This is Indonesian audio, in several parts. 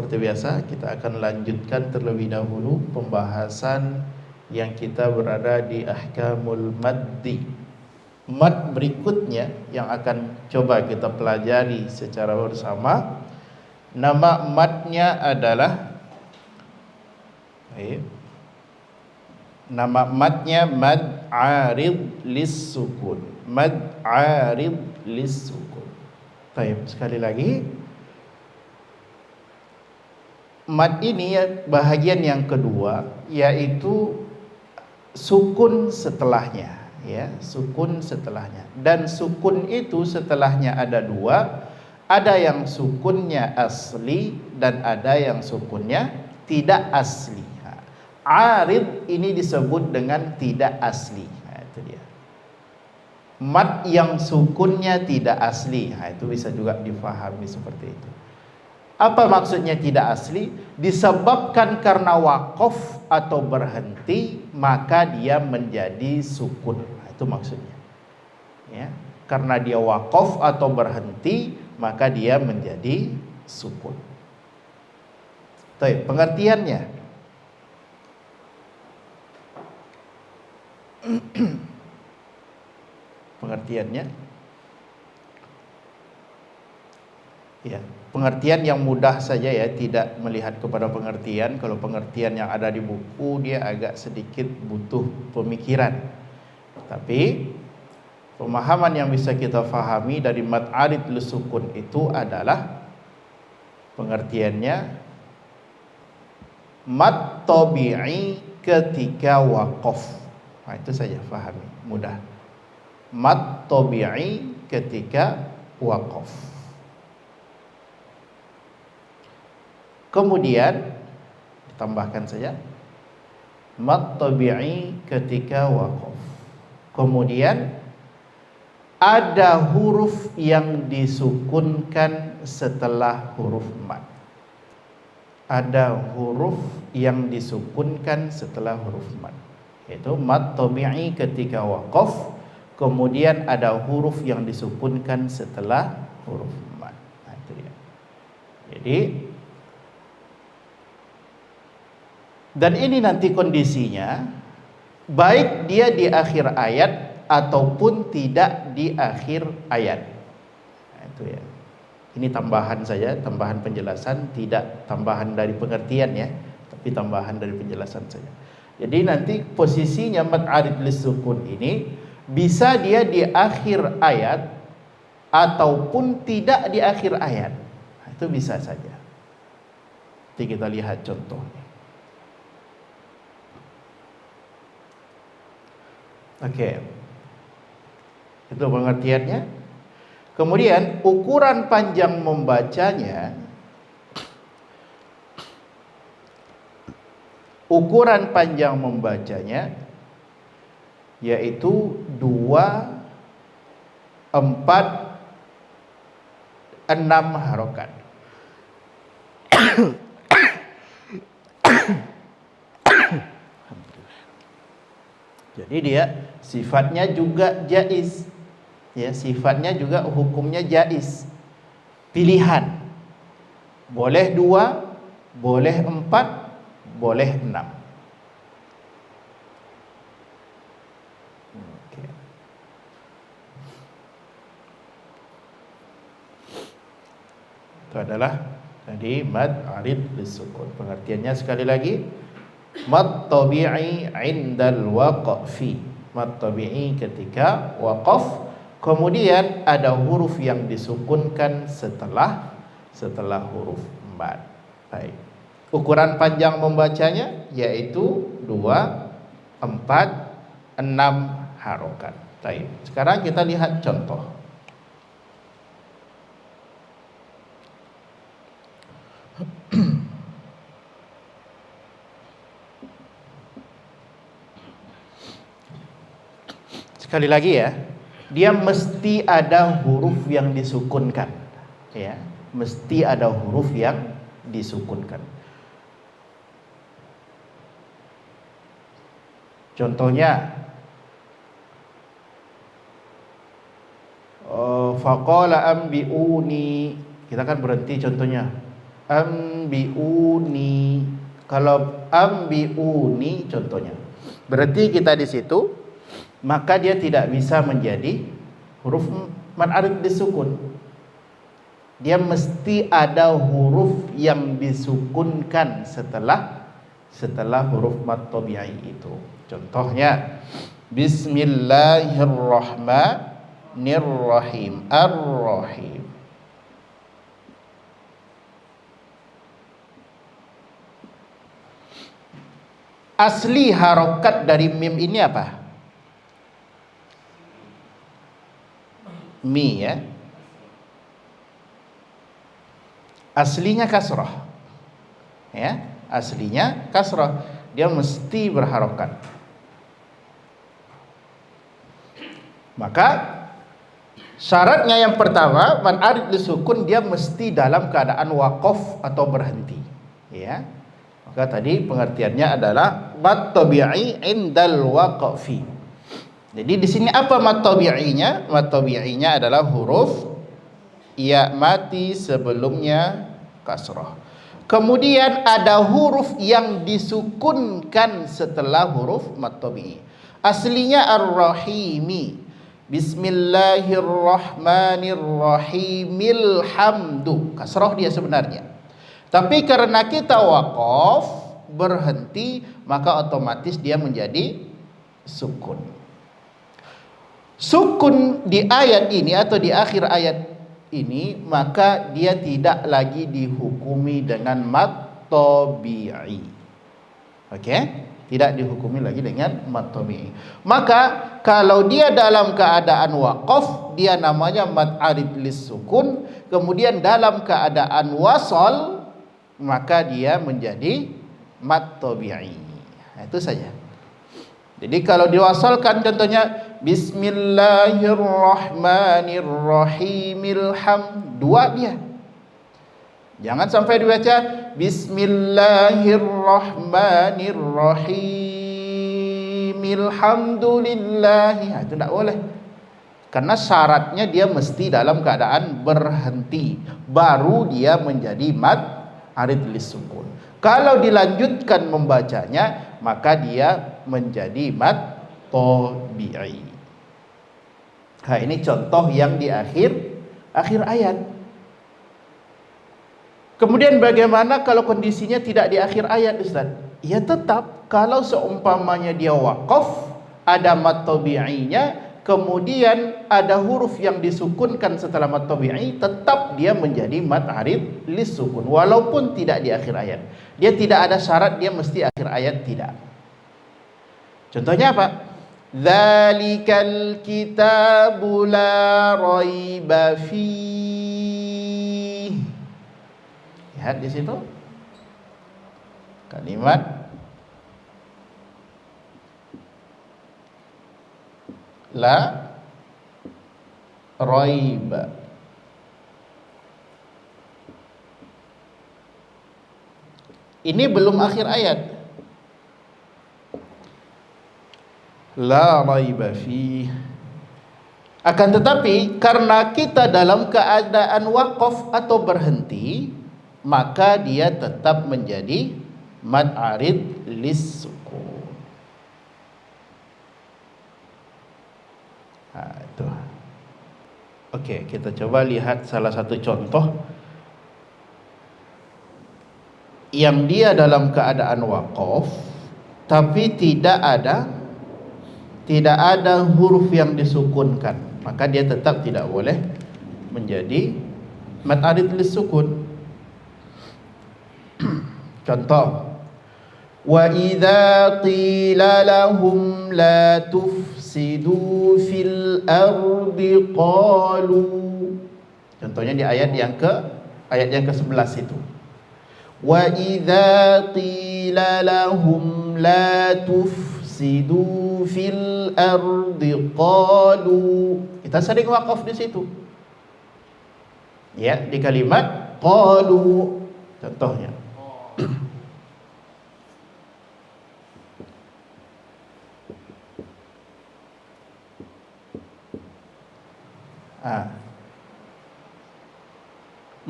Seperti biasa, kita akan lanjutkan terlebih dahulu pembahasan yang kita berada di ahkamul maddi. Mad berikutnya yang akan coba kita pelajari secara bersama, nama madnya adalah nama madnya mad arid lis sukun. Mad arid lis sukun. Baik, sekali lagi, mad ini bahagian yang kedua, yaitu sukun setelahnya, ya, sukun setelahnya. Dan sukun itu setelahnya ada dua, ada yang sukunnya asli dan ada yang sukunnya tidak asli. Arid ini disebut dengan tidak asli. Itu dia. Mad yang sukunnya tidak asli, itu bisa juga difahami seperti itu. Apa maksudnya tidak asli? Disebabkan karena wakaf atau berhenti, maka dia menjadi sukun. Itu maksudnya. Ya, karena dia wakaf atau berhenti, maka dia menjadi sukun. Baik, pengertiannya. Pengertiannya. Ya, pengertian yang mudah saja ya, tidak melihat kepada pengertian. Kalau pengertian yang ada di buku dia agak sedikit butuh pemikiran. Tapi pemahaman yang bisa kita fahami dari mad arid lusukun itu adalah pengertiannya mad tabi'i ketika waqaf. Itu saja fahami, mudah. Mad tabi'i ketika waqaf. Kemudian ditambahkan saja mad tabi'i ketika waqaf. Kemudian ada huruf yang disukunkan setelah huruf mad. Ada huruf yang disukunkan setelah huruf mad, yaitu mad tabi'i ketika waqaf. Kemudian ada huruf yang disukunkan setelah huruf mad. Itu dia. Jadi, dan ini nanti kondisinya, baik dia di akhir ayat ataupun tidak di akhir ayat. Itu ya. Ini tambahan saja, tambahan penjelasan, tidak tambahan dari pengertian ya, tapi tambahan dari penjelasan saja. Jadi nanti posisinya mad arid lis sukun ini bisa dia di akhir ayat ataupun tidak di akhir ayat. Itu bisa saja. Nanti kita lihat contohnya. Oke, itu pengertiannya. Kemudian ukuran panjang membacanya, yaitu 2, 4, 6 harokat. Jadi dia sifatnya juga jaiz, ya, sifatnya juga hukumnya jaiz, pilihan, boleh 2, boleh 4, boleh 6. Oke. Itu adalah tadi mad arid lis sukun. Pengertiannya sekali lagi, mad tabi'i indal waqfi, mad tabi'i ketika waqaf. Kemudian ada huruf yang disukunkan setelah huruf mad. Baik. Ukuran panjang membacanya yaitu 2, 4, 6 harokat. Baik. Sekarang kita lihat contoh. Sekali lagi ya, dia mesti ada huruf yang disukunkan, ya, mesti ada huruf yang disukunkan. Contohnya, faqala ambiuni, kita kan berhenti contohnya, ambiuni. Kalau ambiuni contohnya, berarti kita di situ, maka dia tidak bisa menjadi huruf mad arid disukun. Dia mesti ada huruf yang disukunkan setelah huruf mad tabi'i itu. Contohnya Bismillahirrahmanirrahim. Ar-Rahim. Asli harokat dari mim ini apa? Mi ya. Aslinya kasrah. Ya, aslinya kasrah. Dia mesti berharokat. Maka syaratnya yang pertama, man arid disukun, dia mesti dalam keadaan waqaf atau berhenti. Ya. Maka tadi pengertiannya adalah mad tabi'i indal waqfi. Jadi di sini apa mad tabi'inya? Mad tabi'inya adalah huruf ya mati sebelumnya kasrah. Kemudian ada huruf yang disukunkan setelah huruf mad tabi'i. Aslinya ar-rahimi. Bismillahirrahmanirrahimil hamdu. Kasrah dia sebenarnya. Tapi karena kita waqaf, berhenti, maka otomatis dia menjadi sukun. Sukun di ayat ini atau di akhir ayat ini, maka dia tidak lagi dihukumi dengan mad tabi'i. Oke? Tidak dihukumi lagi dengan mad tabi'i. Maka kalau dia dalam keadaan waqaf, dia namanya mad arid lis sukun. Kemudian dalam keadaan wasal, maka dia menjadi mad tabi'i. Nah, itu saja. Jadi kalau diwasalkan contohnya Bismillahirrahmanirrahimil hamd, dua dia. Jangan sampai dibaca Bismillahirrahmanirrahimil hamdulillahi. Nah, itu tidak boleh. Karena syaratnya dia mesti dalam keadaan berhenti, baru dia menjadi mad arid lis sukun. Kalau dilanjutkan membacanya, maka dia menjadi mad tabi'i. Nah, ini contoh yang di akhir ayat. Kemudian bagaimana kalau kondisinya tidak di akhir ayat, Ustaz? Ya tetap, kalau seumpamanya dia waqaf, ada mad tabi'inya, kemudian ada huruf yang disukunkan setelah mad tabi'i, tetap dia menjadi mad arid lis sukun walaupun tidak di akhir ayat. Dia tidak ada syarat dia mesti akhir ayat, tidak. Contohnya apa? Dzalikal kitabu la raiba fiih. Lihat di situ kalimat la raiba. Ini belum akhir ayat. La raiba fi. Akan tetapi karena kita dalam keadaan waqaf atau berhenti, maka dia tetap menjadi mad arid lis sukun. Nah, itu. Oke, kita coba lihat salah satu contoh yang dia dalam keadaan waqaf tapi tidak ada huruf yang disukunkan, maka dia tetap tidak boleh menjadi mad arid lis sukun. Contoh, wa idza qila lahum la tufsidu fil ardi qalu. Contohnya di ayat yang ke-11 itu. Wa idza qila lahum la tufsidu fil ardi qalu. Kita sering waqaf di situ. Ya, di kalimat qalu contohnya.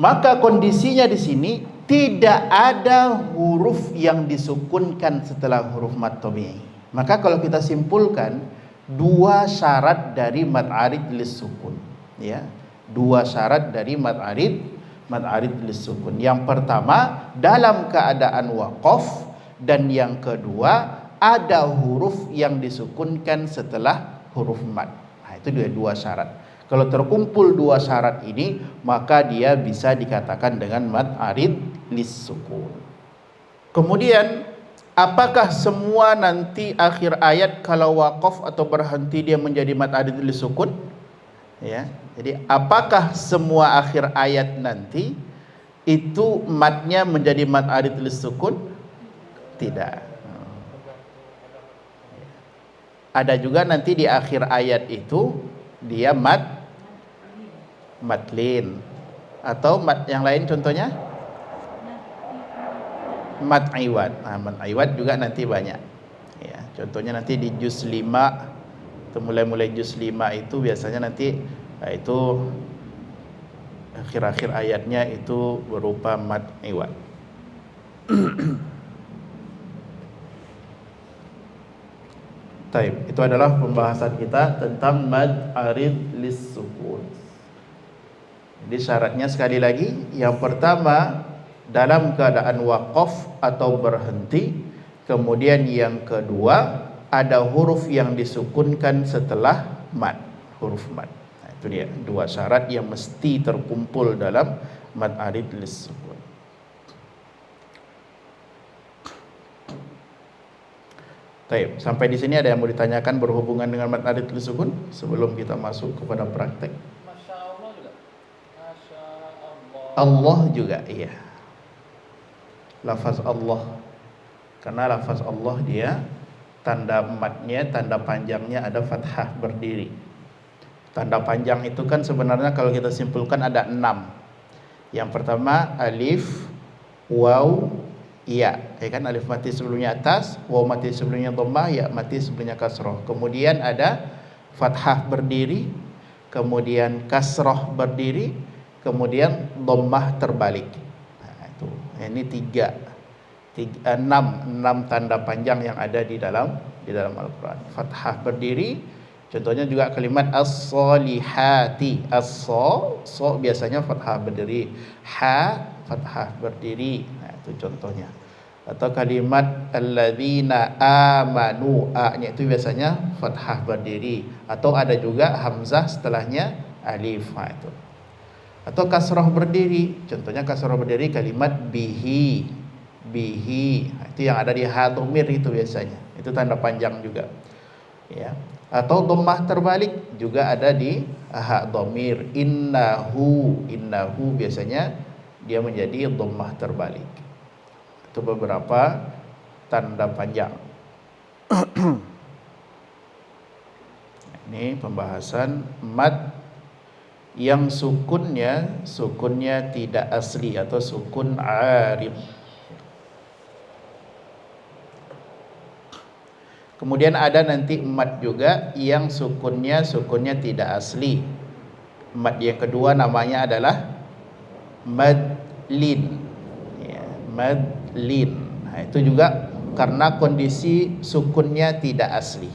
Maka kondisinya di sini tidak ada huruf yang disukunkan setelah huruf mad tabi'i. Maka kalau kita simpulkan dua syarat dari mad arid lis-sukun, ya. Dua syarat dari mad arid lis-sukun. Yang pertama dalam keadaan waqaf, dan yang kedua ada huruf yang disukunkan setelah huruf mad. Nah, itu dua syarat. Kalau terkumpul dua syarat ini, maka dia bisa dikatakan dengan mad arid lis-sukun. Kemudian, apakah semua nanti akhir ayat kalau waqaf atau berhenti dia menjadi mad arid lis-sukun? Ya. Jadi apakah semua akhir ayat nanti itu madnya menjadi mad arid lis-sukun? Tidak. Ada juga nanti di akhir ayat itu dia madlin, atau mad yang lain contohnya mad iwad. Nah, mad iwad juga nanti banyak. Ya, contohnya nanti di juz 5 atau mulai juz 5 itu biasanya nanti itu akhir-akhir ayatnya itu berupa mad iwad. Taib, itu adalah pembahasan kita tentang mad arid lis-sukun. Jadi syaratnya sekali lagi, yang pertama dalam keadaan waqaf atau berhenti, kemudian yang kedua ada huruf yang disukunkan setelah mad, huruf mad. Nah, itu dia dua syarat yang mesti terkumpul dalam mad arid lis-sukun. Taib, sampai di sini ada yang mau ditanyakan berhubungan dengan mad arid lis-sukun sebelum kita masuk kepada praktek? Masya Allah juga. Masya Allah. Allah juga, iya. Lafaz Allah, karena lafaz Allah dia tanda madnya, tanda panjangnya ada fathah berdiri. Tanda panjang itu kan sebenarnya kalau kita simpulkan ada 6. Yang pertama alif, waw, ya kan, alif mati sebelumnya atas, waw mati sebelumnya dhammah, ya mati sebelumnya kasroh. Kemudian ada fathah berdiri, kemudian kasroh berdiri, kemudian dhammah terbalik. Nah, itu ini 6 tanda panjang yang ada di dalam Al-Quran. Fathah berdiri, contohnya juga kalimat as-solihati. So biasanya fathah berdiri, fathah berdiri. Nah, itu contohnya. Atau kalimat alladzina amanu, a-nya itu biasanya fathah berdiri, atau ada juga hamzah setelahnya alif. Nah, itu. Atau kasroh berdiri, contohnya kasroh berdiri kalimat bihi. Nah, itu yang ada di ha dhamir itu biasanya, itu tanda panjang juga, ya. Atau dhammah terbalik juga ada di ha dhamir. Innahu biasanya dia menjadi dhammah terbalik. Itu beberapa tanda panjang. Ini pembahasan mad yang sukunnya tidak asli atau sukun arid. Kemudian ada nanti mad juga yang sukunnya tidak asli. Mad yang kedua namanya adalah madlin. Ya, madlin. Nah, itu juga karena kondisi sukunnya tidak asli.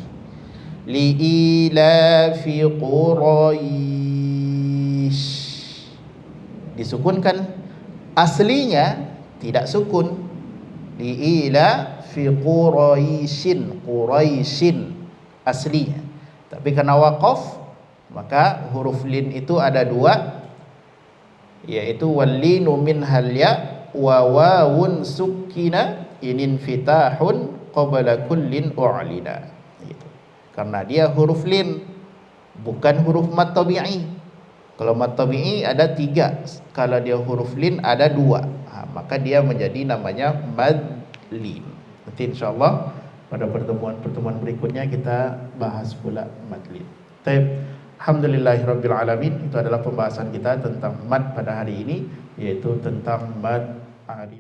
Li'ilafi Quraish. Disukunkan, aslinya tidak sukun. Li'ilafi Quraishin aslinya, tapi karena waqaf maka huruf lin itu ada 2, yaitu wallinu min halya wa wawun sukkina inin fitahun qabla kullin u'lina, gitu. Karena dia huruf lin, bukan huruf mad tabi'i. Kalau mad tabi'i ada 3, kalau dia huruf lin ada 2. Maka dia menjadi namanya mad lin. Nanti insyaallah pada pertemuan berikutnya kita bahas pula madlin. Baik, alhamdulillahirabbil alamin. Itu adalah pembahasan kita tentang mad pada hari ini, yaitu tentang mad arid.